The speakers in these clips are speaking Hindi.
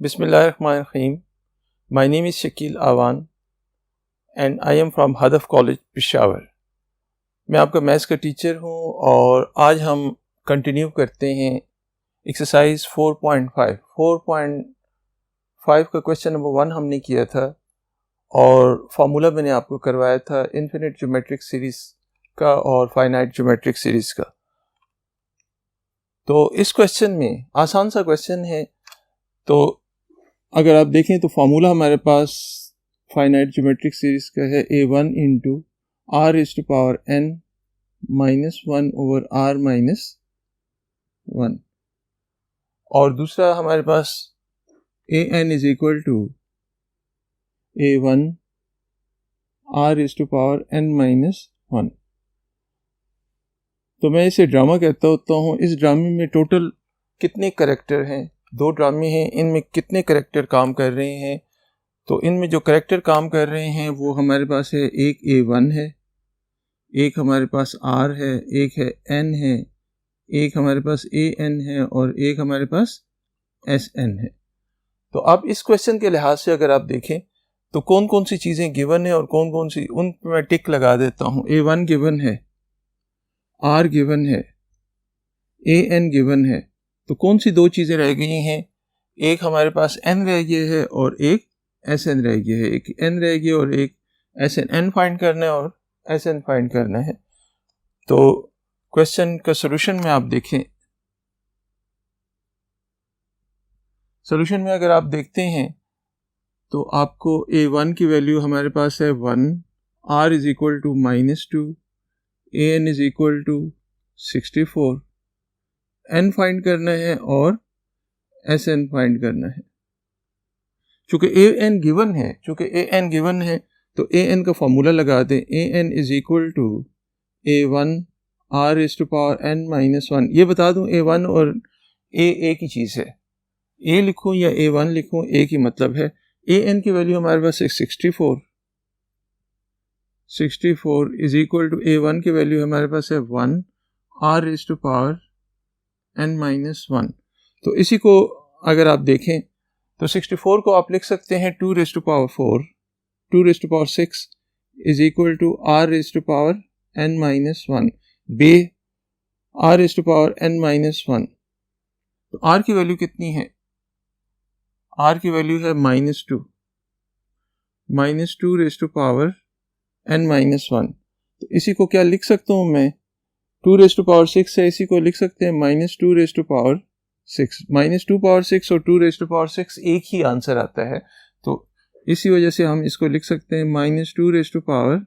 Bismillahirrahmanirrahim. My name is Shakil Awan and I am from Hadaf college Peshawar. मैं आपका मैथ्स का टीचर हूँ और आज हम कंटिन्यू करते हैं एक्सरसाइज 4.5 का क्वेश्चन नंबर 1 हमने किया था और फार्मूला मैंने आपको करवाया था इन्फिनिट ज्योमेट्रिक सीरीज का और फाइनाइट ज्योमेट्रिक सीरीज का। तो इस क्वेश्चन में आसान सा क्वेश्चन है, तो अगर आप देखें तो फार्मूला हमारे पास फाइनाइट ज्योमेट्रिक सीरीज का है a1 into r is to power n minus 1 over r minus 1 और दूसरा हमारे पास an is equal to a1 r is to power n minus 1। तो मैं इसे ड्रामा कहता होता हूँ। इस ड्रामे में टोटल कितने करैक्टर हैं? 2 ड्रामे हैं, इनमें कितने करैक्टर काम कर रहे हैं? तो इनमें जो करैक्टर काम कर रहे हैं वो हमारे पास है, एक a1 है, एक हमारे पास r है, एक है n है, एक हमारे पास an है और एक हमारे पास sn है। तो अब इस क्वेश्चन के लिहाज से अगर आप देखें तो कौन कौन सी चीज़ें गिवन है और कौन कौन सी, उन पर मैं टिक लगा देता हूँ। a1 गिवन है, r गिवन है, an गिवन है। तो कौन सी 2 चीज़ें रह गई हैं? एक हमारे पास n रह गई है और एक sn रह गई है। एक n रह गई और एक sn। n फाइंड करना है और sn फाइंड करना है। तो क्वेश्चन का सॉल्यूशन में आप देखें, सॉल्यूशन में अगर आप देखते हैं तो आपको a1 की वैल्यू हमारे पास है 1, r is equal to -2, an is equal to 64, n find करना है और sn फाइंड करना है। चूंकि an गिवन है तो an का फॉर्मूला लगा दें। an is equal to a1 r is to power n minus 1। ये बता दूं a1 और a एक ही चीज़ है, a लिखूं या a1 लिखूं एक ही मतलब है। an की वैल्यू हमारे पास है 64 इज इक्वल टू a1 की वैल्यू हमारे पास है 1 r is to power n minus 1। तो इसी को अगर आप देखें तो 64 को आप लिख सकते हैं 2 raise to power 4, 2 raise to power 6 is equal to r raise to power n minus 1 by r raise to power n minus 1। तो r की वैल्यू कितनी है? r की वैल्यू है -2 raise to power n minus 1। तो इसी को क्या लिख सकता हूँ मैं? 2 रेज़ टू पावर 6 है, इसी को लिख सकते हैं -2 रेज़ टू पावर 6। -2 पावर 6 और 2 रेज़ टू पावर 6 एक ही आंसर आता है। तो इसी वजह से हम इसको लिख सकते हैं -2 raise to power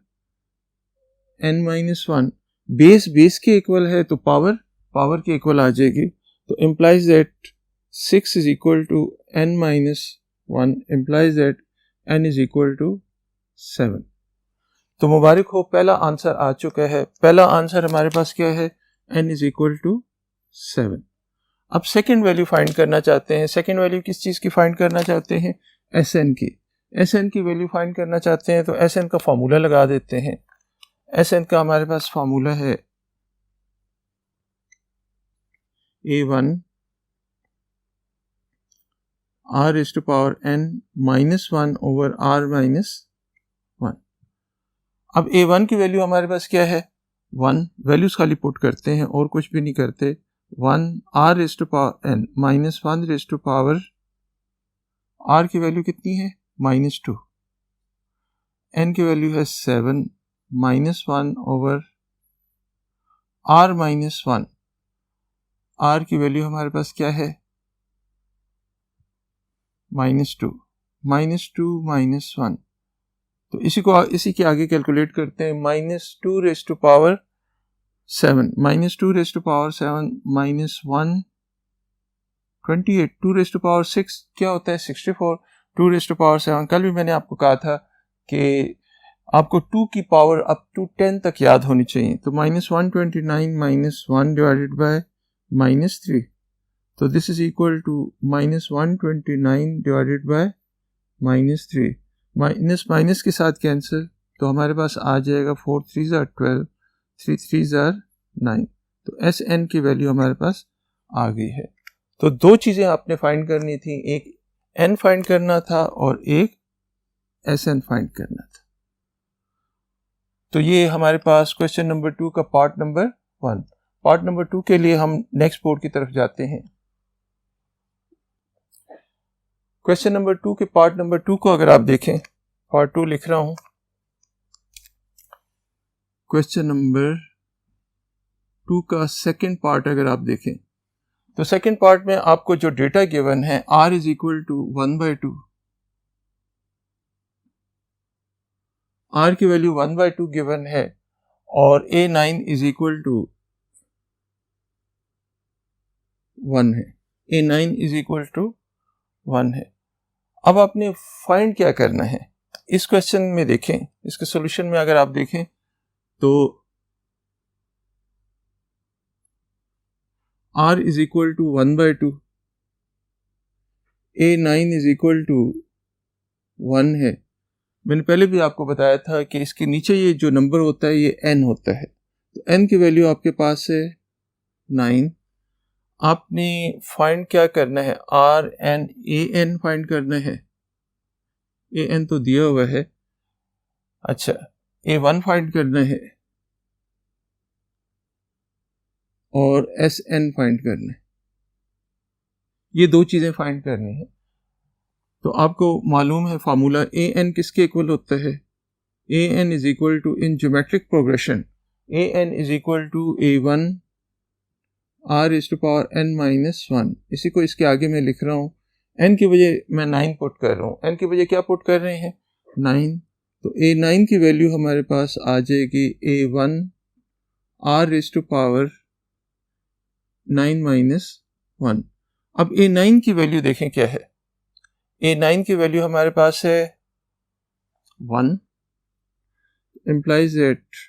n minus 1। Base के इक्वल है तो पावर के इक्वल आ जाएगी। तो implies that 6 is equal to n minus 1 implies that n is equal to 7। तो मुबारक हो, पहला आंसर आ चुका है। पहला आंसर हमारे पास क्या है? n is equal to 7। अब सेकंड वैल्यू फाइंड करना चाहते हैं। सेकंड वैल्यू किस चीज़ की फाइंड करना चाहते हैं? sn की। sn की वैल्यू फाइंड करना चाहते हैं तो sn का फॉर्मूला लगा देते हैं। sn का हमारे पास फॉर्मूला है a1 r is to power n minus 1 over r minus 1। अब a1 की वैल्यू हमारे पास क्या है? 1। वैल्यूज खाली पुट करते हैं और कुछ भी नहीं करते। 1 r raise to power n minus 1 raise to power r की वैल्यू कितनी है? -2। n की वैल्यू है 7 minus 1 over r minus 1। r की वैल्यू हमारे पास क्या है? -2 माइनस 1। तो इसी के आगे कैलकुलेट करते हैं। -2 raise to power 7 -2 raise to power 7 minus 1 28। 2 raise to power 6 क्या होता है? 64। 2 रेज़ टू पावर 7, कल भी मैंने आपको कहा था कि आपको 2 की पावर अप टू 10 तक याद होनी चाहिए। तो -129 माइनस 1 डिवाइडेड बाय -3। तो this is equal to -129 divided by -3। Minus के साथ कैंसिल, तो हमारे पास आ जाएगा 4 3 ज़ा 12, 3 3 ज़ा 9। तो SN की वैल्यू हमारे पास आ गई है। तो 2 चीज़ें आपने फाइंड करनी थी, एक n फाइंड करना था और एक Sn फाइंड करना था। तो ये हमारे पास क्वेश्चन नंबर 2 का पार्ट नंबर 1। पार्ट नंबर 2 के लिए हम नेक्स्ट बोर्ड की तरफ जाते हैं। क्वेश्चन नंबर 2 के पार्ट नंबर 2 को अगर आप देखें, पार्ट 2 लिख रहा हूं। क्वेश्चन नंबर 2 का सेकंड पार्ट अगर आप देखें तो सेकंड पार्ट में आपको जो डेटा गिवन है r is equal to 1/2, r की वैल्यू 1/2 गिवन है और a9 इज इक्वल टू 1 है। a9 इज इक्वल टू 1 है। अब आपने फाइंड क्या करना है इस क्वेश्चन में देखें, इसके सॉल्यूशन में अगर आप देखें तो r is equal to 1/2, a9 is equal to 1 है। मैंने पहले भी आपको बताया था कि इसके नीचे ये जो नंबर होता है ये n होता है, तो n की वैल्यू आपके पास है 9। आपने फाइंड क्या करना है, r n a n find करना है। a n तो दिया हुआ है, अच्छा a1 फाइंड करना है और Sn फाइंड करना है। ये दो चीजें फाइंड करनी है। तो आपको मालूम है फार्मूला an किसके इक्वल होता है, an is equal to, in geometric progression an is equal to a1 r is to power n minus 1। इसी को इसके आगे मैं लिख रहा हूँ, n की वजह मैं 9 पुट कर रहा हूँ। n की वजह क्या पुट कर रहे हैं, 9। तो a9 की वैल्यू हमारे पास आ जाएगी a1 r is to power 9 minus 1। अब a9 की वैल्यू देखें क्या है, a9 की वैल्यू हमारे पास है 1, implies that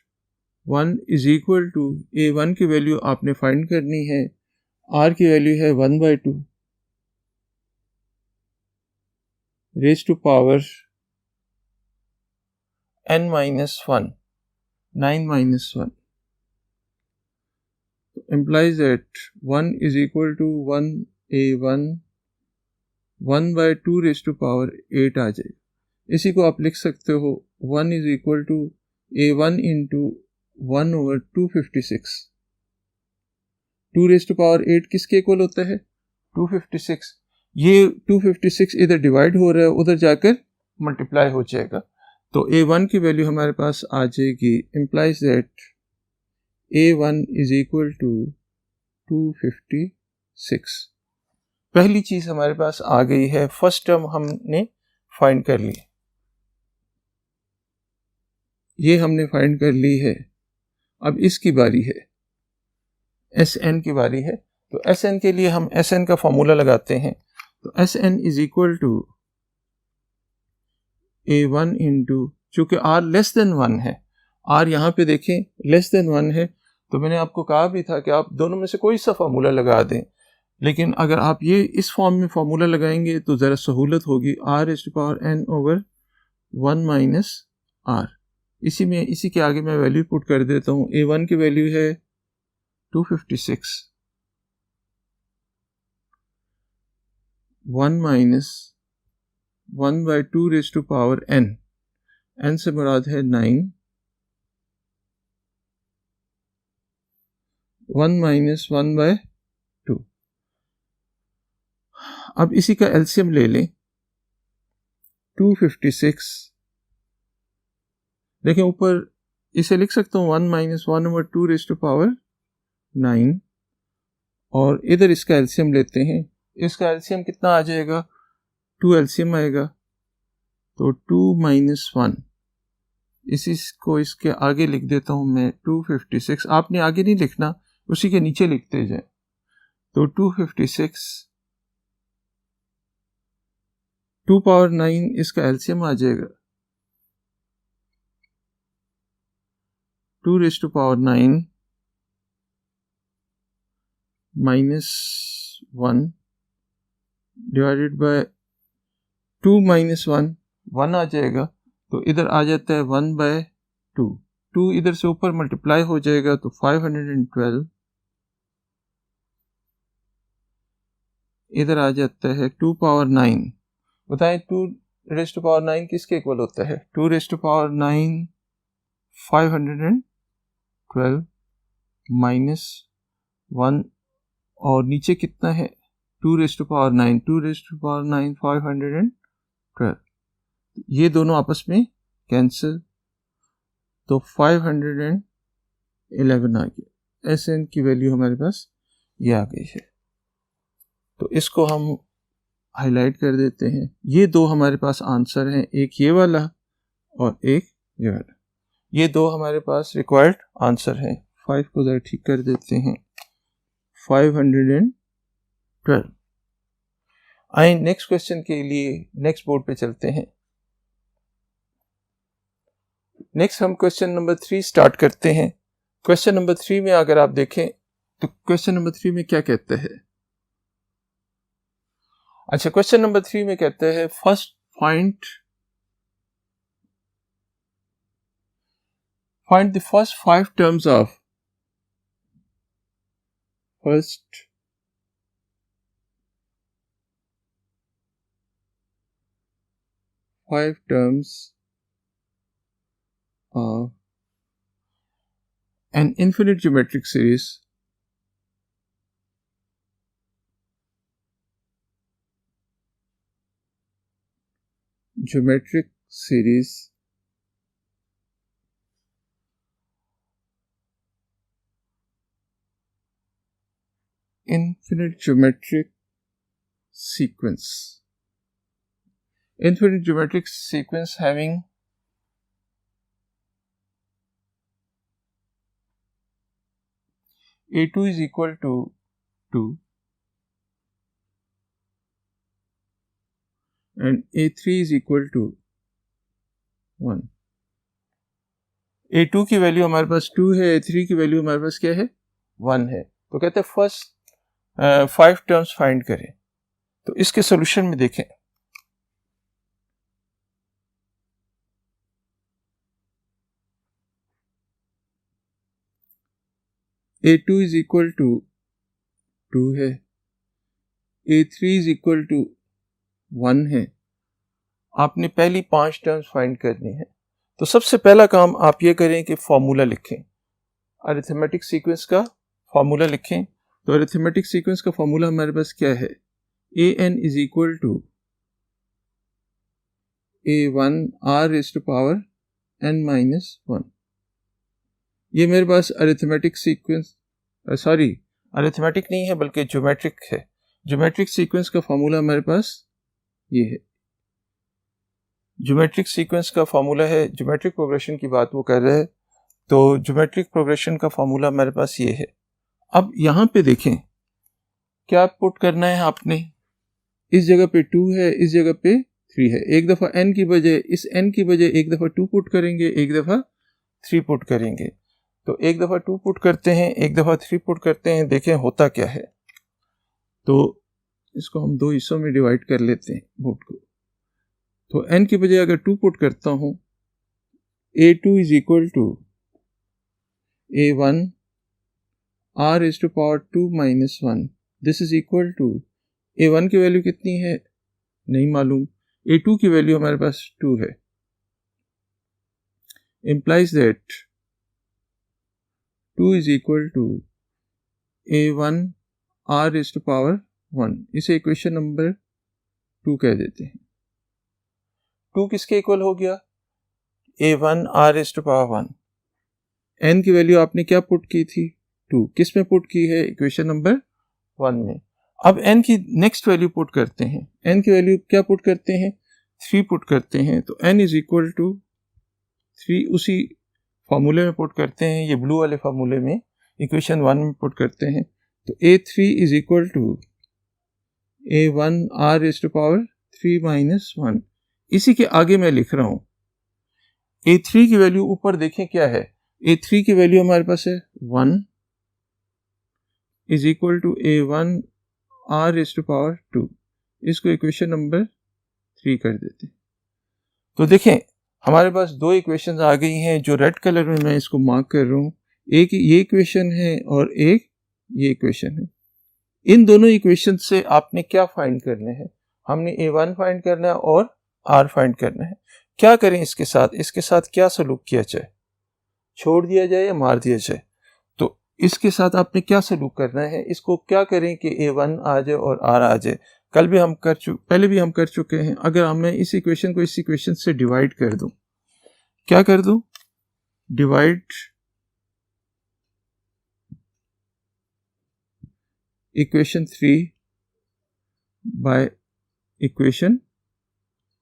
1 is equal to a1 की वैल्यू आपने फाइंड करनी है, r की वैल्यू है 1/2 raise to power n minus 1, 9 minus 1, implies that 1 is equal to 1 a1 1/2 raise to power 8 आ जाएगा। इसी को आप लिख सकते हो 1 is equal to a1 into 1/256। 2 raise to power 8 किसके इक्वल होता है, 256। ये 256 इधर डिवाइड हो रहा है, उधर जाकर मल्टीप्लाई हो जाएगा। तो a1 की वैल्यू हमारे पास आ जाएगी, implies that a1 is equal to 256। पहली चीज हमारे पास आ गई है, फर्स्ट टर्म हमने फाइंड कर ली, ये हमने फाइंड कर ली है। अब इसकी बारी है, Sn की बारी है। तो Sn के लिए हम Sn का फॉर्मूला लगाते हैं। तो Sn is equal to a1 into, चूंकि r लेस देन 1 है, r यहाँ पे देखें लेस देन 1 है, तो मैंने आपको कहा भी था कि आप दोनों में से कोई सा फॉर्मूला लगा दें, लेकिन अगर आप ये इस फॉर्म में फॉर्मूला लगाएंगे तो ज़रा सहूलत होगी। r is to power n over 1 minus r। इसी के आगे मैं वैल्यू पुट कर देता हूँ। a1 की वैल्यू है 256, 1 minus 1/2 raise to power n से मुराद है 9, 1 माइनस 1/2। अब इसी का एलसीएम ले लें, 256, देखें ऊपर इसे लिख सकता हूँ 1 माइनस 1/2 रेज टू पावर 9, और इधर इसका एलसीएम लेते हैं। इसका एलसीएम कितना आ जाएगा, 2 एलसीएम आएगा, तो 2 माइनस 1, इसी को इसके आगे लिख देता हूँ मैं 256। आपने आगे नहीं लिखना, उसी के नीचे लिखते जाए। तो 256 2 पावर 9 इसका एलसीएम आ जाएगा, 2 raise to power 9 minus 1 divided by 2 minus 1 आ जाएगा, तो इधर आ जाता है 1/2। 2 इधर से ऊपर मल्टीप्लाई हो जाएगा तो 512, इधर आ जाता है 2 पावर 9, बताएं 2⁻9 किसके इक्वल होता है? 2⁻9 512 माइनस 1 और नीचे कितना है? 2�9 512, ये दोनों आपस में कैंसिल, तो 511 आ गया। SN की वैल्यू हमारे पास ये आ गई है। तो इसको हम हाईलाइट कर देते हैं। ये दो हमारे पास आंसर हैं, एक ये वाला और एक ये वाला। ये दो हमारे पास रिक्वायर्ड आंसर हैं। 5 को जरा ठीक कर देते हैं, 512। आइए नेक्स्ट क्वेश्चन के लिए नेक्स्ट बोर्ड पे चलते हैं। नेक्स्ट हम क्वेश्चन नंबर 3 स्टार्ट करते हैं। क्वेश्चन नंबर 3 में अगर आप देखें तो क्वेश्चन नंबर 3 में क्या कहता है? अच्छा, क्वेश्चन नंबर 3 में कहता है first find the first 5 terms of an infinite geometric series infinite geometric sequence having A2 is equal to 2 and A3 is equal to 1। A2 की वैल्यू हमारे पास 2 है, A3 की वैल्यू हमारे पास क्या है? 1 है। तो कहते हैं फर्स्ट 5 टर्म्स फाइंड करें। तो इसके सॉल्यूशन में देखें, A2 इज इक्वल टू 2 है, A3 इज इक्वल टू 1 है। आपने पहली 5 टर्म्स फाइंड करनी है। तो सबसे पहला काम आप ये करें कि फॉर्मूला लिखें, अरिथमेटिक सीक्वेंस का फॉर्मूला लिखें। तो अरिथमेटिक सीक्वेंस का फॉर्मूला हमारे पास क्या है? an is equal to a1 r raise to power n minus 1। ये मेरे पास अरिथमेटिक सीक्वेंस, सॉरी अरिथमेटिक नहीं है बल्कि ज्योमेट्रिक है। ज्योमेट्रिक सीक्वेंस का फॉर्मूला हमारे पास ये है। ज्योमेट्रिक सीक्वेंस का फॉर्मूला है, ज्योमेट्रिक प्रोग्रेशन की बात वो कर रहे हैं, तो ज्योमेट्रिक प्रोग्रेशन का फॉर्मूला हमारे पास ये है। अब यहाँ पे देखें क्या पुट करना है आपने। इस जगह पे 2 है, इस जगह पे 3 है। एक दफ़ा n की बजाय, इस n की बजाय एक दफ़ा 2 पुट करेंगे, एक दफ़ा 3 पुट करेंगे। तो एक दफ़ा 2 पुट करते हैं, एक दफ़ा 3 पुट करते हैं, देखें होता क्या है। तो इसको हम 2 हिस्सों में डिवाइड कर लेते हैं बोर्ड को। तो n की बजाय अगर 2 पुट करता हूँ, a2 is equal to a1 r raise to power 2 minus 1। This is equal to a1 की वैल्यू कितनी है नहीं मालूम, a2 की वैल्यू हमारे पास 2 है। implies that 2 is equal to a1 r raised to power 1। इसे इक्वेशन नंबर 2 कह देते हैं। 2 किसके इक्वल हो गया? a1 r raised to power 1। n की वैल्यू आपने क्या पुट की थी? 2। किस में पुट की है? इक्वेशन नंबर 1 में। अब n की नेक्स्ट वैल्यू पुट करते हैं। n की वैल्यू क्या पुट करते हैं? 3 पुट करते हैं। तो n इज इक्वल टू 3 उसी फॉर्मूले में पुट करते हैं, ये ब्लू वाले फॉर्मूले में इक्वेशन 1 में पुट करते हैं। तो a3 is equal to a1 r raise to power 3 minus 1। इसी के आगे मैं लिख रहा हूँ a3 की वैल्यू ऊपर देखें क्या है। a3 की वैल्यू हमारे पास है 1 is equal to a1 r raise to power 2। इसको इक्वेशन नंबर 3 कर देते हैं। तो देखें हमारे पास 2 इक्वेशंस आ गई हैं जो रेड कलर में मैं इसको मार्क कर रहा हूँ। एक ये इक्वेशन है और एक ये इक्वेशन है। इन दोनों इक्वेशन से आपने क्या फाइंड करने हैं? हमने A1 फाइंड करना है और R फाइंड करना है। क्या करें इसके साथ क्या सलूक किया जाए, छोड़ दिया जाए या मार दिया जाए? तो इसके साथ आपने क्या सलूक करना है, इसको क्या करें कि A1 आ जाए और R आ जाए। पहले भी हम कर चुके हैं। अगर मैं इस इक्वेशन को इस इक्वेशन से डिवाइड कर दूं, क्या कर दूं, divide equation 3 by equation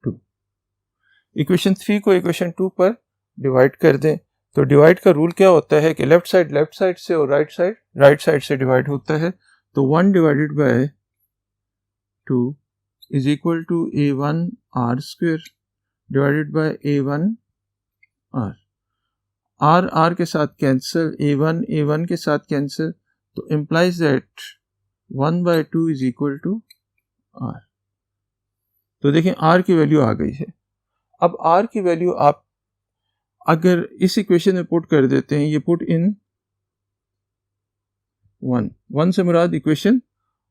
2, equation 3 को इक्वेशन 2 पर डिवाइड कर दें। तो डिवाइड का रूल क्या होता है कि लेफ्ट साइड से और राइट साइड से डिवाइड होता है। तो 1 divided by 2 is equal to A1 R square divided by A1 R के साथ कैंसिल, A1 के साथ कैंसिल, तो implies that 1/2 is equal to R। तो देखें R की वैल्यू आ गई है। अब R की वैल्यू आप अगर इस इक्वेशन में पुट कर देते हैं, ये पुट इन 1 से मुराद इक्वेशन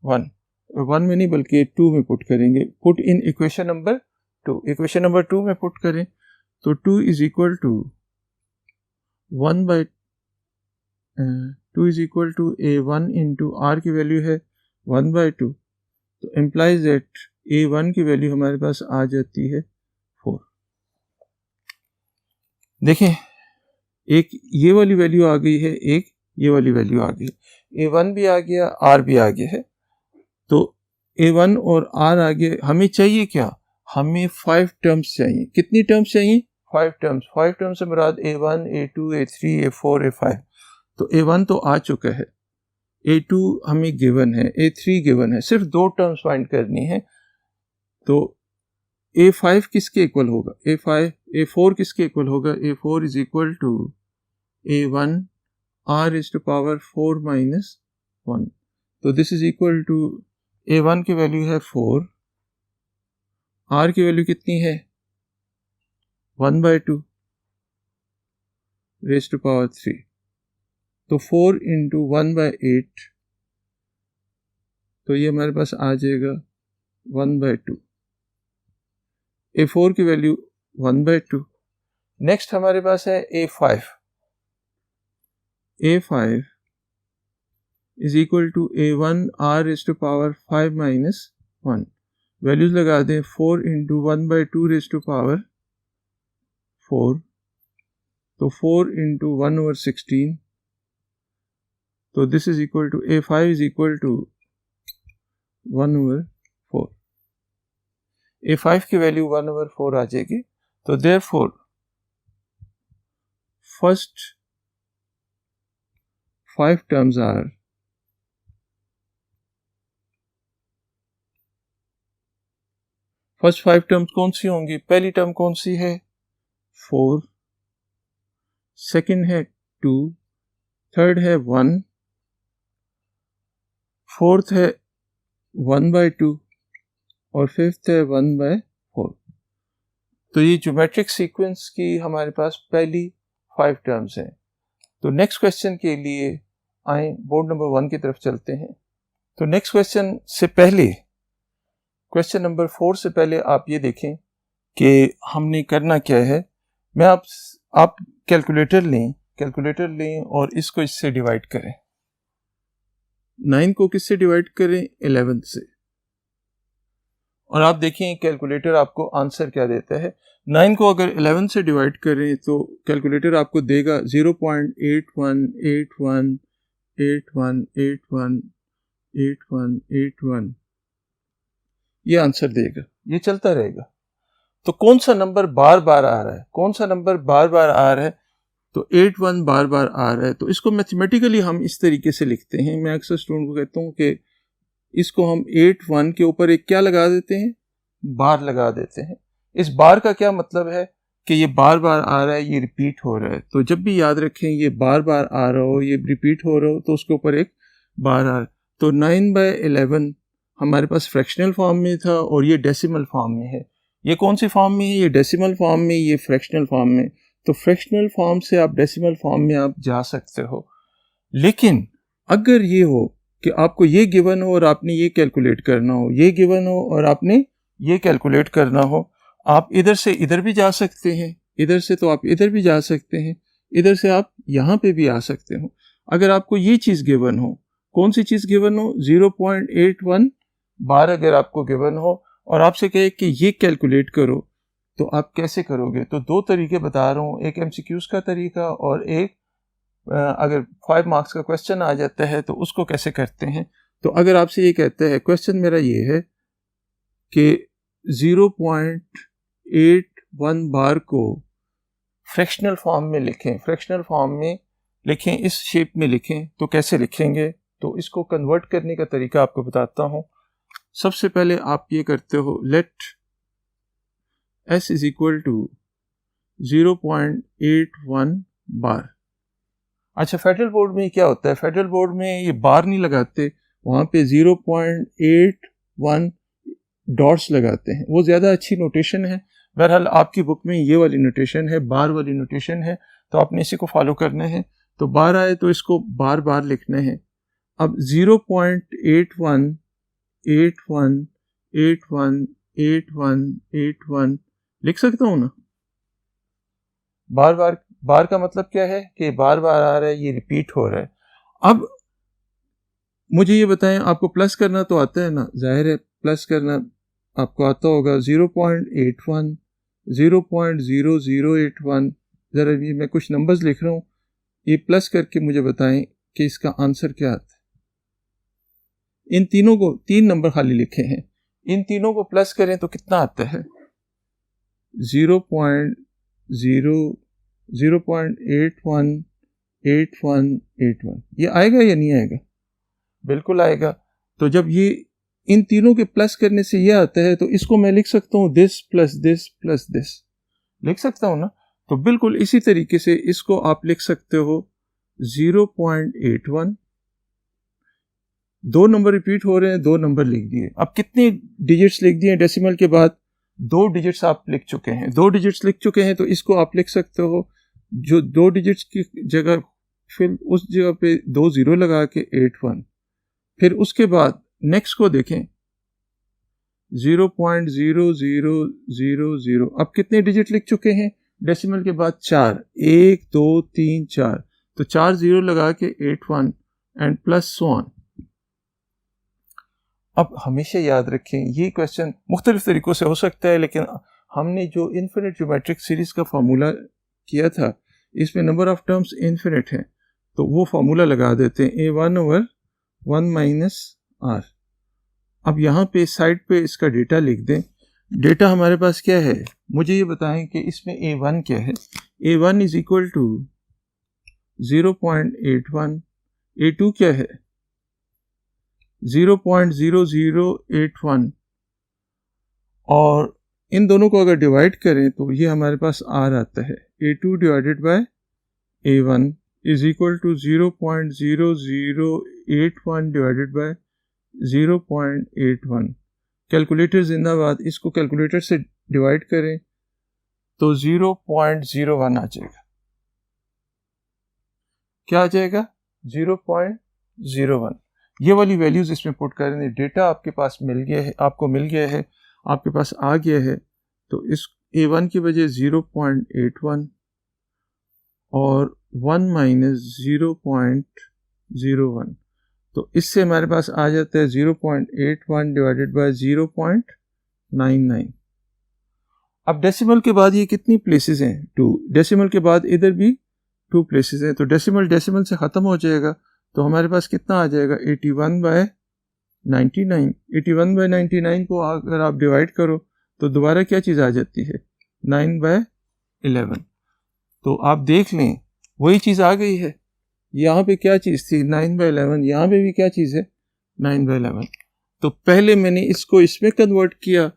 1 में नहीं बल्कि 2 में पुट करेंगे। Put in equation number 2, equation number 2 में पुट करें तो 2 is equal to 2 is equal to A1 into R की वैल्यू है 1/2, तो इम्प्लाइज दैट A1 की वैल्यू हमारे पास आ जाती है 4। देखें, एक ये वाली वैल्यू आ गई है, एक ये वाली वैल्यू आ गई, A1 भी आ गया, R भी आ गया है। तो A1 और R आ गए। हमें चाहिए क्या, हमें 5 टर्म्स चाहिए। कितनी टर्म्स चाहिए? 5 टर्म्स। 5 टर्म्स से मुराद A1, A2, A3, A4, A5। तो A1 तो आ चुका है, A2 हमें गिवन है, A3 गिवन है, सिर्फ 2 टर्म्स फाइंड करनी है। तो A5 किसके इक्वल होगा? A4 किसके इक्वल होगा? A4 is equal to A1 R is to power 4 minus 1। तो this is equal to A1 की वैल्यू है 4, R की वैल्यू कितनी है? 1/2 रेज टू पावर 3। तो 4 इंटू 1/8, तो ये हमारे पास आ जाएगा 1/2। A4 की वैल्यू 1/2। नेक्स्ट हमारे पास है A5 is equal to A1 R is to power 5 minus 1। Values लगा दें, 4 इंटू 1/2 रेज टू पावर 4, तो 4 इंटू 1/16, तो this is equal to A5 is equal to 1/4। A5 की वैल्यू 1/4 आ जाएगी। तो therefore first 5 terms are first 5 terms कौन सी होंगी? पहली टर्म कौन सी है? 4, सेकंड है 2, थर्ड है 1, फोर्थ है 1/2 और फिफ्थ है 1/4। तो ये ज्योमेट्रिक सीक्वेंस की हमारे पास पहली 5 टर्म्स हैं। तो नेक्स्ट क्वेश्चन के लिए आए, बोर्ड नंबर 1 की तरफ चलते हैं। तो नेक्स्ट क्वेश्चन से पहले, क्वेश्चन नंबर 4 से पहले आप ये देखें कि हमने करना क्या है। मैं आप कैलकुलेटर लें और इसको इससे डिवाइड करें। 9 को किससे डिवाइड करें? 11 से। और आप देखें कैलकुलेटर आपको आंसर क्या देता है। 9 को अगर 11 से डिवाइड करें तो कैलकुलेटर आपको देगा 0.8181818181 ये आंसर देगा। ये चलता रहेगा। तो कौन सा नंबर बार बार आ रहा है? तो 81 बार बार आ रहा है। तो इसको मैथमेटिकली हम इस तरीके से लिखते हैं। मैं अक्सर स्टूडेंट को कहता हूँ कि इसको हम 81 के ऊपर एक क्या लगा देते हैं? बार लगा देते हैं। इस बार का क्या मतलब है कि ये बार बार आ रहा है, ये रिपीट हो रहा है। तो जब भी याद रखें ये बार बार आ रहा हो, ये रिपीट हो रहा हो, तो उसके ऊपर एक बार आ रहा है। तो 9/11 हमारे पास फ्रैक्शनल फॉर्म में था और ये डेसिमल फॉर्म में है। ये कौन सी फॉर्म में है? ये डेसिमल फॉर्म में, ये फ्रैक्शनल फॉर्म में। तो फ्रैक्शनल फॉर्म से आप डेसिमल फॉर्म में आप जा सकते हो। लेकिन अगर ये हो कि आपको ये गिवन हो और आपने ये कैलकुलेट करना हो, ये गिवन हो और आपने ये कैलकुलेट करना हो, आप इधर से इधर भी जा सकते हैं, इधर से तो आप इधर भी जा सकते हैं, इधर से आप यहाँ पे भी आ सकते हो। अगर आपको ये चीज़ गिवन हो, कौन सी चीज़ गिवन हो, 0.81 बार अगर आपको गिवन हो और आपसे कहे कि ये कैलकुलेट करो, तो आप कैसे करोगे? तो दो तरीके बता रहा हूँ, एक MCQs का तरीका और एक अगर 5 मार्क्स का क्वेश्चन आ जाता है तो उसको कैसे करते हैं। तो अगर आपसे ये कहता है, क्वेश्चन मेरा ये है कि 0.81 बार को फ्रैक्शनल फॉर्म में लिखें, फ्रैक्शनल फॉर्म में लिखें, इस शेप में लिखें, तो कैसे लिखेंगे? तो इसको कन्वर्ट करने का तरीका आपको बताता हूँ। सबसे पहले आप ये करते हो, let s is equal to 0.81 bar. अच्छा, फेडरल बोर्ड में क्या होता है, फेडरल बोर्ड में ये बार नहीं लगाते, वहाँ पे 0.81 डॉट्स लगाते हैं, वो ज़्यादा अच्छी नोटेशन है। बहरहाल आपकी बुक में ये वाली नोटेशन है, बार वाली नोटेशन है, तो आपने इसी को फॉलो करना है। तो बार आए तो इसको बार बार लिखना है। अब 0.8181818181 लिख सकता हूँ ना? बार बार, बार का मतलब क्या है कि बार बार आ रहा है, ये रिपीट हो रहा है। अब मुझे ये बताएं, आपको प्लस करना तो आता है ना? जाहिर है प्लस करना आपको आता होगा। 0.81 0.0081, ज़रा भी मैं कुछ नंबर्स लिख रहा हूँ, ये प्लस करके मुझे बताएं कि इसका आंसर क्या आता है। इन तीनों को, 3 नंबर खाली लिखे हैं, इन तीनों को प्लस करें तो कितना आता है? 0.818181। ये आएगा या नहीं आएगा? बिल्कुल आएगा। तो जब ये इन तीनों के प्लस करने से ये आता है, तो इसको मैं लिख सकता हूँ this plus this plus this, लिख सकता हूँ ना? तो बिल्कुल इसी तरीके से इसको आप लिख सकते हो 0.81, 2 नंबर रिपीट हो रहे हैं, 2 नंबर लिख दिए। अब कितने डिजिट्स लिख दिए डेसिमल के बाद? 2 डिजिट्स आप लिख चुके हैं, 2 डिजिट्स लिख चुके हैं, तो इसको आप लिख सकते हो, जो 2 डिजिट्स की जगह फिर उस जगह पे 2 0 लगा के 81। फिर उसके बाद नेक्स्ट को देखें, 0.0000। अब कितने डिजिट लिख चुके हैं डेसिमल के बाद? 4, 1 2 3 4, तो 4 0 लगा के 81 एंड प्लस सो ऑन। अब हमेशा याद रखें, ये क्वेश्चन मुख्तलिफ तरीक़ों से हो सकता है, लेकिन हमने जो इन्फिनिट ज्योमेट्रिक सीरीज़ का फार्मूला किया था, इसमें नंबर ऑफ टर्म्स इन्फिनिट हैं, तो वो फार्मूला लगा देते हैं, a1/1 - r। अब यहाँ पे साइड पे इसका डेटा लिख दें। डेटा हमारे पास क्या है? मुझे ये बताएं कि इसमें a1 क्या है। a1 is equal to 0.81, a2 क्या है? 0.0081, और इन दोनों को अगर डिवाइड करें तो ये हमारे पास r आता है। a2 divided by a1 is equal to 0.0081 divided by 0.81। Calculator जिंदाबाद, इसको कैलकुलेटर से डिवाइड करें तो 0.01 आ जाएगा। क्या आ जाएगा? 0.01। ये वाली वैल्यूज इसमें पुट करें। डेटा आपके पास मिल गया है, आपको मिल गया है, आपके पास आ गया है, तो इस a1 की वजह 0.81 और 1 - 0.01, तो इससे हमारे पास आ जाता है 0.81 डिवाइडेड बाय 0.99। अब डेसिमल के बाद ये कितनी प्लेसेस हैं? 2। डेसिमल के बाद इधर भी 2 प्लेसेस हैं, तो डेसिमल डेसिमल से ख़त्म हो जाएगा, तो हमारे पास कितना आ जाएगा? 81/99। 81/99 को अगर आप डिवाइड करो तो दोबारा क्या चीज़ आ जाती है? 9/11। तो आप देख लें, वही चीज़ आ गई है। यहाँ पे क्या चीज़ थी? 9/11। यहाँ पे भी क्या चीज़ है? 9/11। तो पहले मैंने इसको इसमें कन्वर्ट किया,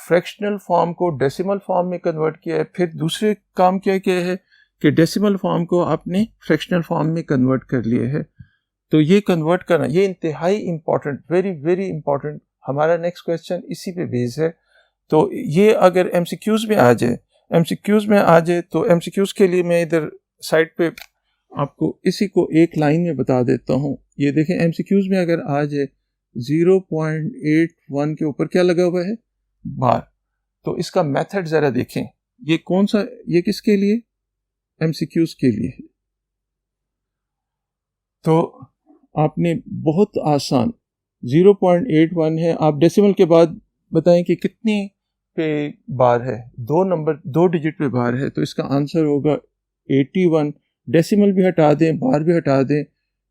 फ्रैक्शनल फॉर्म को डेसिमल फॉर्म में कन्वर्ट किया है। फिर दूसरे काम क्या किया है कि डेसिमल फॉर्म को आपने फ्रैक्शनल फॉर्म में कन्वर्ट कर लिया है। तो ये कन्वर्ट करना, ये इंतहाई इंपॉर्टेंट, वेरी वेरी इंपॉर्टेंट, हमारा नेक्स्ट क्वेश्चन इसी पे बेस है। तो ये अगर MCQs में आ जाए, MCQs में आ जाए, तो MCQs के लिए मैं इधर साइड पे आपको इसी को एक लाइन में बता देता हूँ। ये देखें, MCQs में अगर आ जाए 0.81 के ऊपर क्या लगा हुआ है? बार। तो इसका मेथड ज़रा देखें, ये कौन सा, ये किसके लिए, MCQs के लिए। तो आपने बहुत आसान 0.81 है, आप डेसिमल के बाद बताएं कि कितने पे बार है, दो डिजिट पे बार है, तो इसका आंसर होगा 81। डेसिमल भी हटा दें, बार भी हटा दें,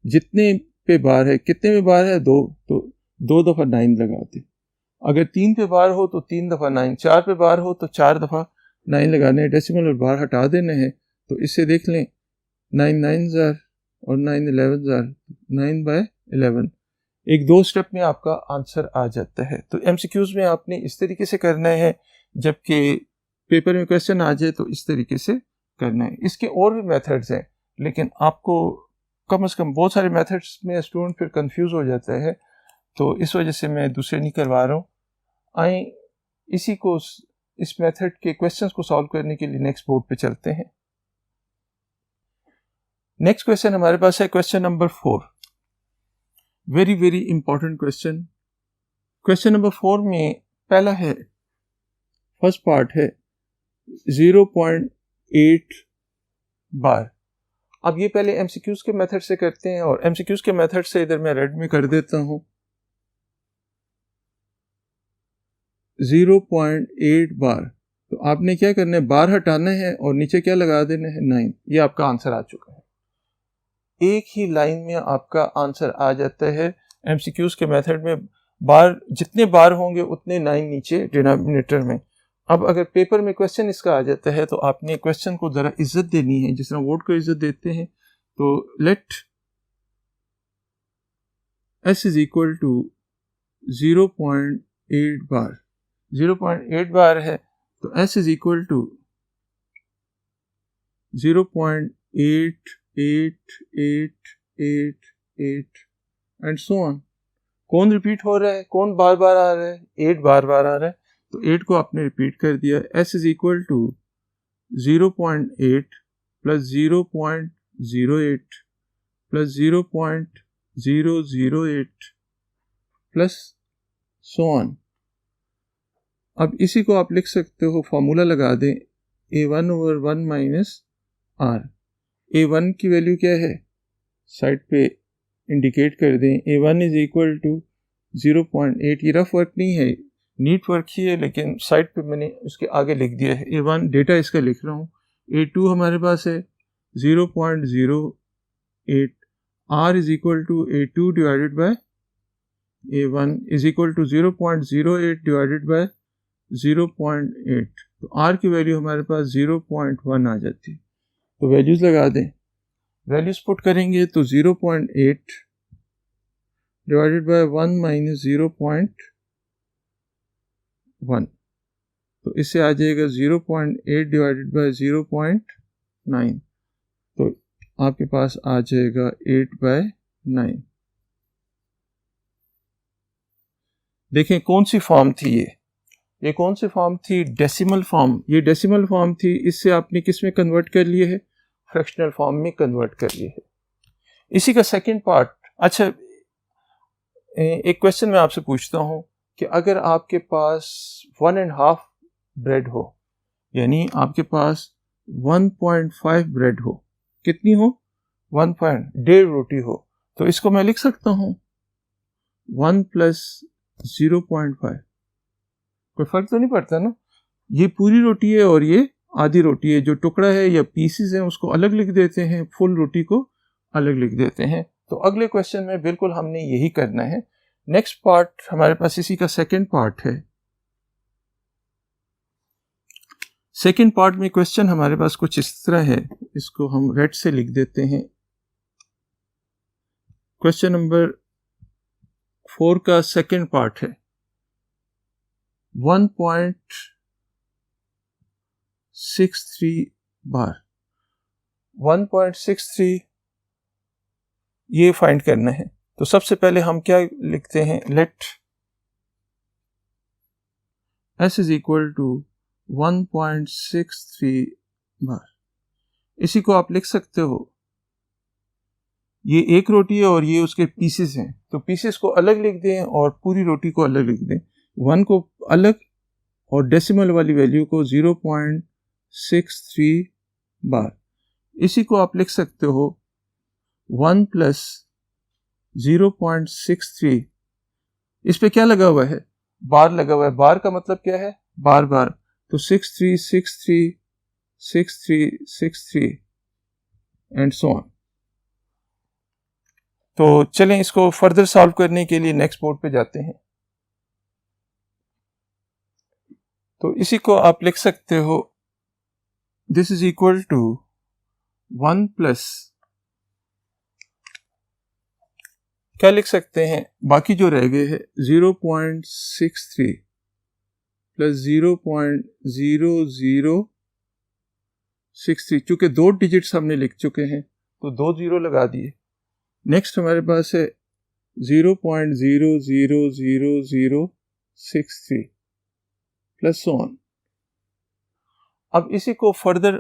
जितने पे बार है, कितने पे बार है, 2, तो 2 दफ़ा 9 लगा दें। अगर 3 पे बार हो तो 3 दफ़ा 9, 4 पे बार हो तो 4 दफ़ा 9 लगाने, डेसिमल और बार हटा देने हैं। तो इससे देख लें, 9 9 ज़ार और 9 11 ज़ार, 9/11, एक 2 स्टेप में आपका आंसर आ जाता है। तो MCQs में आपने इस तरीके से करना है, जबकि पेपर में क्वेश्चन आ जाए तो इस तरीके से करना है। इसके और भी मेथड्स हैं, लेकिन आपको कम से कम बहुत सारे मेथड्स में स्टूडेंट फिर कंफ्यूज हो जाता है, तो इस वजह से मैं दूसरे नहीं करवा रहा हूँ। आए इस मेथड के क्वेश्चंस को सॉल्व करने के लिए नेक्स्ट बोर्ड पे चलते हैं। नेक्स्ट क्वेश्चन हमारे पास है question number 4। Very very important question. Question number 4 में पहला है, फर्स्ट पार्ट है 0.8 बार। अब ये पहले MCQs के मेथड से करते हैं, और MCQs के मेथड से इधर मैं रेड में कर देता हूं। 0.8 बार, तो आपने क्या करना है, बार हटाना है और नीचे क्या लगा देना है, 9। ये आपका आंसर आ चुका है। एक ही लाइन में आपका आंसर आ जाता है। MCQs के मेथड में बार, जितने बार होंगे उतने 9 नीचे डिनोमिनेटर में। अब अगर पेपर में क्वेश्चन इसका आ जाता है, तो आपने क्वेश्चन को ज़रा इज्जत देनी है, जिस तरह वोट को इज्जत देते हैं। तो let S is equal to 0.8 bar. 0.8 bar है, तो S is equal to 0.8888 and so on. कौन रिपीट हो रहा है, कौन बार बार आ रहा है, 8 बार बार आ रहा है, तो 8 को आपने रिपीट कर दिया। S is equal to 0.8 plus 0.08 plus 0.008 plus so on. अब इसी को आप लिख सकते हो, फॉर्मूला लगा दें, A1/1 माइनस R। A1 की वैल्यू क्या है, साइड पे इंडिकेट कर दें। A1 is equal to 0.8। ये रफ वर्क नहीं है, नीट वर्क ही है, लेकिन साइड पे मैंने उसके आगे लिख दिया है। A1 डेटा इसका लिख रहा हूँ। A2 हमारे पास है 0.08। R is equal to A2 divided by A1 is equal to 0.08 divided by 0.8। तो R की वैल्यू हमारे पास 0.1 आ जाती है। तो वैल्यूज लगा दें, वैल्यूज पुट करेंगे तो 0.8 डिवाइडेड बाय 1 माइनस 0.1, तो इससे आ जाएगा 0.8 डिवाइडेड बाय 0.9, तो आपके पास आ जाएगा 8/9। देखें कौन सी फॉर्म थी ये कौन सी फॉर्म थी, डेसिमल फॉर्म। ये डेसिमल फॉर्म थी, इससे आपने किस में कन्वर्ट कर लिए है, फ्रैक्शनल फॉर्म में कन्वर्ट कर लिए है। इसी का सेकंड पार्ट। अच्छा, एक क्वेश्चन मैं आपसे पूछता हूं कि अगर आपके पास 1.5 ब्रेड हो, यानी आपके पास 1.5 ब्रेड हो, कितनी हो, 1.5 रोटी हो, तो इसको मैं लिख सकता हूं 1 प्लस 0.5। कोई फर्क तो नहीं पड़ता ना, ये पूरी रोटी है और ये आधी रोटी है। जो टुकड़ा है या पीसेस हैं उसको अलग लिख देते हैं, फुल रोटी को अलग लिख देते हैं। तो अगले क्वेश्चन में बिल्कुल हमने यही करना है। नेक्स्ट पार्ट हमारे पास इसी का सेकंड पार्ट है। सेकंड पार्ट में क्वेश्चन हमारे पास कुछ इस तरह है, इसको हम रेड से लिख देते हैं। क्वेश्चन नंबर 4 का सेकंड पार्ट है 1.63 बार। 1.63 ये फाइंड करना है। तो सबसे पहले हम क्या लिखते हैं, let S is equal to 1.63 bar. इसी को आप लिख सकते हो, ये एक रोटी है और ये उसके पीसेस हैं, तो पीसेस को अलग लिख दें और पूरी रोटी को अलग लिख दें। 1 को अलग और डेसिमल वाली वैल्यू को 0.63 बार। इसी को आप लिख सकते हो 1 प्लस 0.63, इस पे क्या लगा हुआ है, बार लगा हुआ है। बार का मतलब क्या है, बार बार, तो 6363 6363 एंड सो ऑन। तो चलें इसको फर्दर सॉल्व करने के लिए नेक्स्ट बोर्ड पे जाते हैं। तो इसी को आप लिख सकते हो, this is equal to 1 plus, क्या लिख सकते हैं, बाकी जो रह गए हैं 0.63 प्लस 0.0063, चूंकि 2 डिजिट्स हमने लिख चुके हैं तो 2 जीरो लगा दिए। नेक्स्ट हमारे पास है 0.000063 प्लस सो ऑन। अब इसी को फर्दर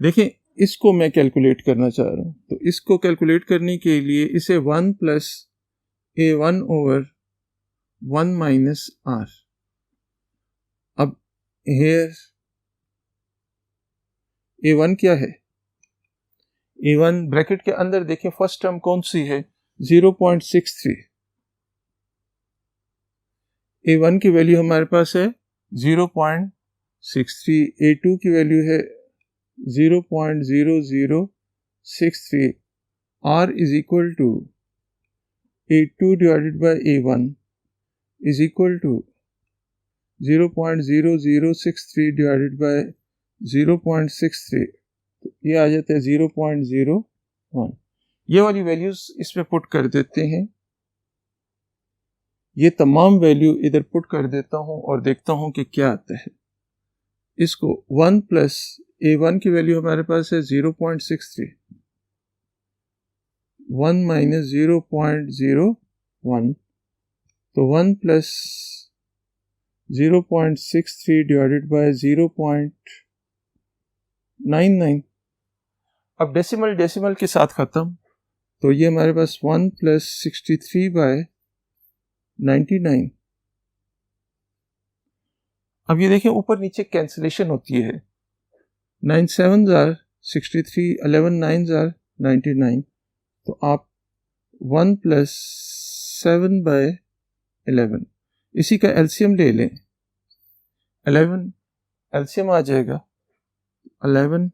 देखें, इसको मैं कैलकुलेट करना चाह रहा हूं, तो इसको कैलकुलेट करने के लिए इसे 1 plus A1 over 1 minus R। अब हेयर A1 क्या है, A1 ब्रैकेट के अंदर देखें फर्स्ट टर्म कौन सी है, 0.63। A1 की वैल्यू हमारे पास है 0.63, A2 की वैल्यू है 0.0063, R is equal to A2 divided by A1 is equal to 0.0063 divided by 0.63, तो ये आ जाता है 0.01। ये वाली वैल्यूज इसमें पुट कर देते हैं, ये तमाम वैल्यू इधर पुट कर देता हूं और देखता हूं कि क्या आता है। इसको 1 प्लस A1 की वैल्यू हमारे पास है 0.63, 1 माइनस 0.01, तो 1 प्लस 0.63 डिवाइडेड बाय 0.99। अब डेसिमल डेसिमल के साथ खत्म, तो ये हमारे पास 1 प्लस 63 बाय 99। अब ये देखें ऊपर नीचे कैंसिलेशन होती है, 9 7s are 63, 11 9s are 99, तो आप 1 प्लस 7 बाय 11, इसी का एलसीएम ले लें, 11 एलसीएम आ जाएगा 11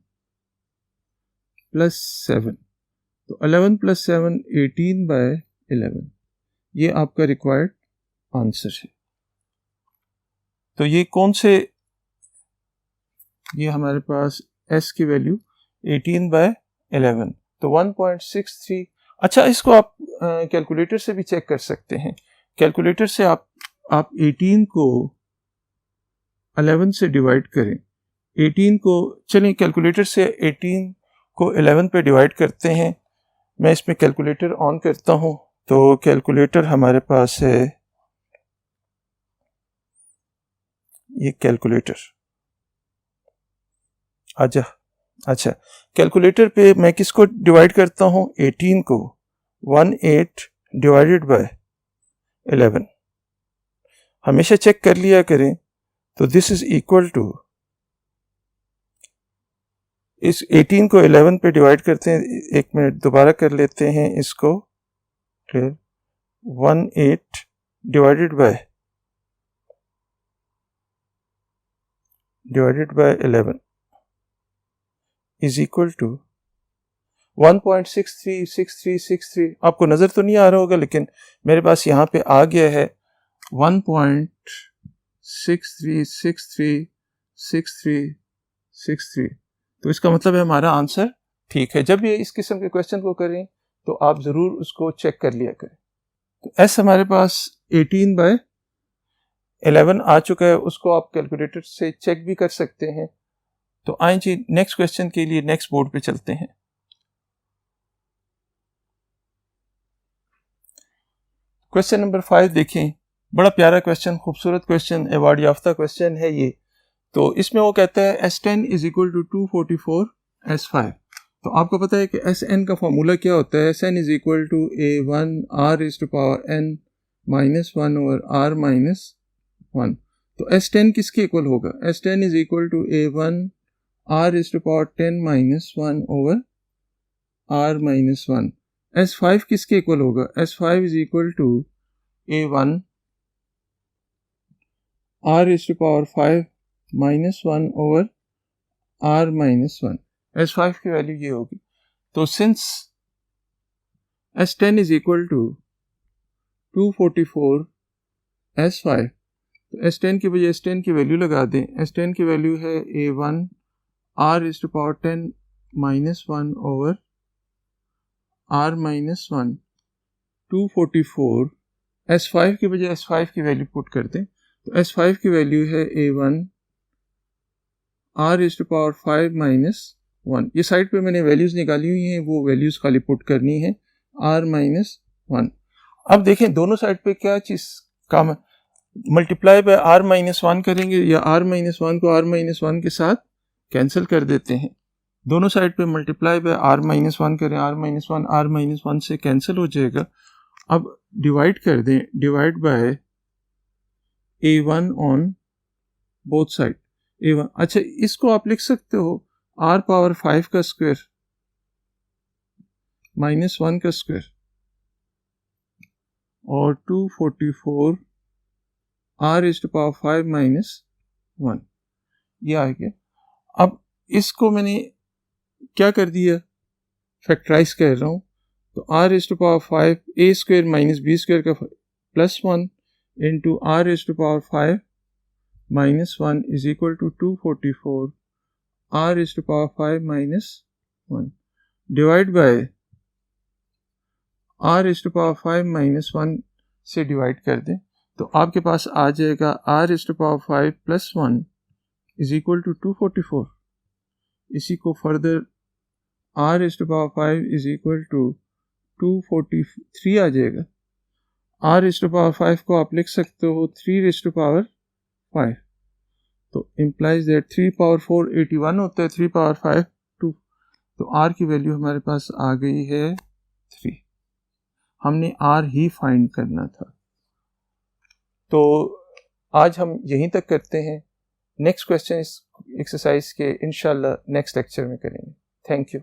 प्लस 7, तो 11 प्लस 7 18 बाय 11, ये आपका रिक्वायर्ड आंसर है। तो ये कौन से, ये हमारे पास s की वैल्यू 18 बाय 11, तो 1.63। अच्छा, इसको आप कैलकुलेटर से भी चेक कर सकते हैं। कैलकुलेटर से आप 18 को 11 से डिवाइड करें, 18 को, चलें कैलकुलेटर से 18 को 11 पे डिवाइड करते हैं। मैं इसमें कैलकुलेटर ऑन करता हूं, तो कैलकुलेटर हमारे पास है, ये कैलकुलेटर अच्छा कैलकुलेटर पे मैं किसको डिवाइड करता हूं, 18 को 18 डिवाइडेड बाय 11, हमेशा चेक कर लिया करें। तो दिस इज इक्वल टू, इस 18 को 11 पे डिवाइड करते हैं, एक मिनट दोबारा कर लेते हैं इसको, 18 divided by 11 is equal to 1.636363। आपको नजर तो नहीं आ रहा होगा, लेकिन मेरे पास यहाँ पे आ गया है 1.63636363। तो इसका मतलब है हमारा आंसर ठीक है। जब ये इस किस्म के क्वेश्चन को करें तो आप जरूर उसको चेक कर लिया करें। तो एस हमारे पास 18 बाय 11 आ चुका है, उसको आप कैलकुलेटर से चेक भी कर सकते हैं। तो आइए जी नेक्स्ट क्वेश्चन के लिए नेक्स्ट बोर्ड पे चलते हैं। क्वेश्चन नंबर 5 देखें, बड़ा प्यारा क्वेश्चन, खूबसूरत क्वेश्चन, अवार्ड याफ्ता क्वेश्चन है ये। तो इसमें वो कहता है S10 is equal to 244 S5। तो आपको पता है कि Sn का फॉर्मूला क्या होता है, Sn is equal to A1 R is to power n minus 1 over R minus 1। तो S10 किसके इक्वल होगा? S10 is equal to A1 R⁻10 - 1 over R-1। S5 किसके इक्वल होगा? S5 is equal to A1 R⁻5 - 1 over R-1। S5 की वैल्यू ये होगी। तो since S10 is equal to 244 S5, तो S10 की वजह S10 की वैल्यू लगा दें। S10 की वैल्यू है A1 R⁻10 - 1 over R-1। 244 S5 की वजह S5 की वैल्यू पुट कर दें, तो S5 की वैल्यू है A1 R⁻5 - 1। ये साइड पे मैंने वैल्यूज़ निकाली हुई हैं, वो वैल्यूज़ खाली पुट करनी है R-1। अब देखें दोनों साइड पे क्या चीज़ काम है, मल्टीप्लाई बाय R-1 करेंगे या R-1 को R-1 के साथ कैंसिल कर देते हैं। दोनों साइड पे मल्टीप्लाई बाय R-1 करें, R-1 से कैंसिल हो जाएगा। अब डिवाइड कर दें, divide by A1 on both side A1। अच्छा, इसको आप लिख सकते हो R⁻5 का स्क्वायर -1 का स्क्वायर और 244 R⁻5 - 1, ये आ गया। अब इसको मैंने क्या कर दिया, फैक्टराइज कर रहा हूँ, तो R⁻5 A square minus B square का +1 into R⁻5 -1 is equal to 244 R⁻5 - 1 divide by R⁻5 - 1 से डिवाइड कर दें, तो आपके पास आ जाएगा R⁻5 + 1 इज इक्वल टू 244। इसी को further R⁻5 is equal to 243 आ जाएगा। R⁻5 को आप लिख सकते हो 3⁻5, तो इम्प्लाइज दैट 3⁻4 81 होता है, 3⁻5 2, तो R की वैल्यू हमारे पास आ गई है 3। हमने R ही फाइंड करना था। तो आज हम यहीं तक करते हैं। नेक्स्ट क्वेश्चन इस एक्सरसाइज के इंशाल्लाह नेक्स्ट लेक्चर में करेंगे। Thank you.